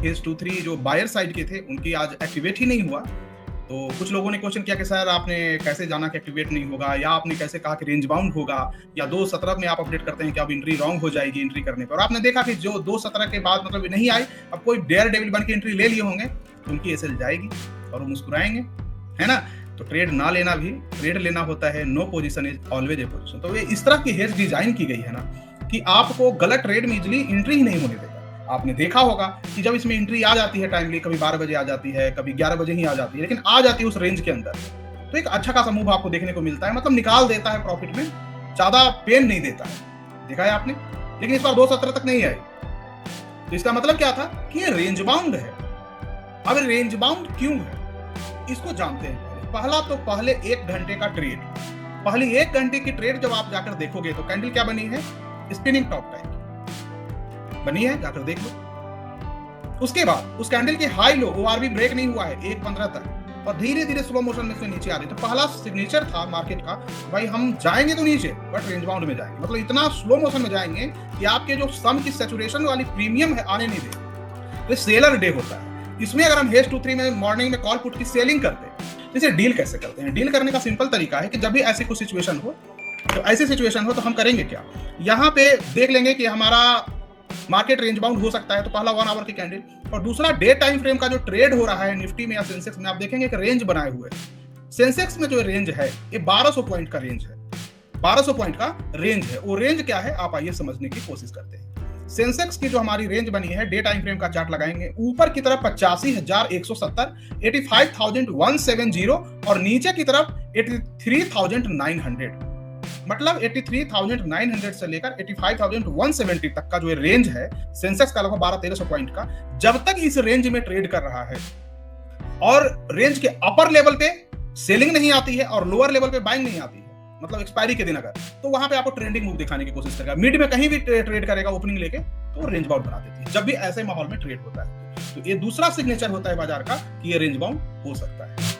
Hedge 2-3 जो buyer side के थे उनकी आज एक्टिवेट ही नहीं हुआ। तो कुछ लोगों ने क्वेश्चन किया कि सर आपने कैसे जाना कि एक्टिवेट नहीं होगा, या आपने कैसे कहा कि रेंज बाउंड होगा, या 2.17 में आप अपडेट करते हैं कि अब एंट्री रॉन्ग हो जाएगी एंट्री करने पर। और आपने देखा कि जो 2.17 के बाद मतलब नहीं आई, अब कोई डेयर डेविल बन के एंट्री ले लिए होंगे तो उनकी एसएल जाएगी और वो मुस्कुराएंगे, है ना। तो ट्रेड ना लेना भी ट्रेड लेना होता है, no position is always a position. तो ये इस तरह की हेज डिजाइन की गई है ना कि आपको गलत ट्रेड में इजिली एंट्री ही नहीं होने देगा। आपने देखा होगा कि जब इसमें एंट्री आ जाती है टाइमली, कभी 12 बजे आ जाती है, कभी 11 बजे ही आ जाती है, लेकिन आ जाती है उस रेंज के अंदर, तो एक अच्छा खासा मूव आपको देखने को मिलता है, मतलब निकाल देता है प्रॉफिट में, ज्यादा पेन नहीं देता है। देखा है आपने। लेकिन इस बार 2.17 तक नहीं आई, तो इसका मतलब क्या था कि ये रेंज बाउंड है। अब रेंज बाउंड क्यों है इसको जानते हैं। पहला तो पहले 1 घंटे का ट्रेड, पहली 1 घंटे की ट्रेड जब आप जाकर देखोगे तो कैंडल क्या बनी है, स्पिनिंग टॉप टाइप बनी है, जाकर देख लो। उसके बाद उस कैंडल के हाई लो ओआरबी ब्रेक नहीं हुआ है 1.15 तक, और धीरे धीरे स्लो मोशन में से नीचे आ रही। तो पहला सिग्नेचर था मार्केट का, भाई हम जाएंगे तो नीचे बट रेंज बाउंड में जाएंगे, मतलब इतना स्लो मोशन में जाएंगे कि आपके जो सम की सैचुरेशन वाली प्रीमियम है आने नहीं देंगे। तो सेलर डे होता है इसमें। अगर हम हेज 2-3 में मॉर्निंग में कॉल पुट की सेलिंग करते हैं, इसे डील कैसे करते हैं। डील करने का सिंपल तरीका है कि जब भी ऐसी कुछ सिचुएशन हो, तो ऐसी सिचुएशन हो तो हम करेंगे क्या, यहाँ पे देख लेंगे कि हमारा मार्केट रेंज बाउंड हो सकता है, तो पहला 1 आवर की कैंडल, और दूसरा डे टाइम फ्रेम का जो ट्रेड हो रहा है निफ्टी में या सेंसेक्स में, आप देखेंगे कि रेंज बनाए हुए हैं। सेंसेक्स में जो रेंज है ये 1200 पॉइंट का रेंज है, 1200 पॉइंट का रेंज है। वो रेंज क्या है आप आइए समझने की कोशिश करते हैं। सेंसेक्स की जो हमारी रेंज बनी है, डे टाइम फ्रेम का चार्ट लगाएंगे, ऊपर की तरफ 85,170, 85,170, और नीचे की तरफ 83,900, मतलब 83,900 से लेकर 85,170 तक का जो रेंज है सेंसेक्स का, लगभग 1200-1300 पॉइंट का। जब तक इस रेंज में ट्रेड कर रहा है और रेंज के अपर लेवल पे सेलिंग नहीं आती है और लोअर लेवल पे बाइंग नहीं आती है, मतलब एक्सपायरी के दिन अगर, तो वहां पे आपको ट्रेंडिंग मूव दिखाने की कोशिश करेगा। मिड में कहीं भी ट्रेड करेगा ओपनिंग लेके तो रेंज बाउंड बना देती है जब भी ऐसे माहौल में ट्रेड होता है। तो ये दूसरा सिग्नेचर होता है बाजार का कि ये रेंज बाउंड हो सकता है।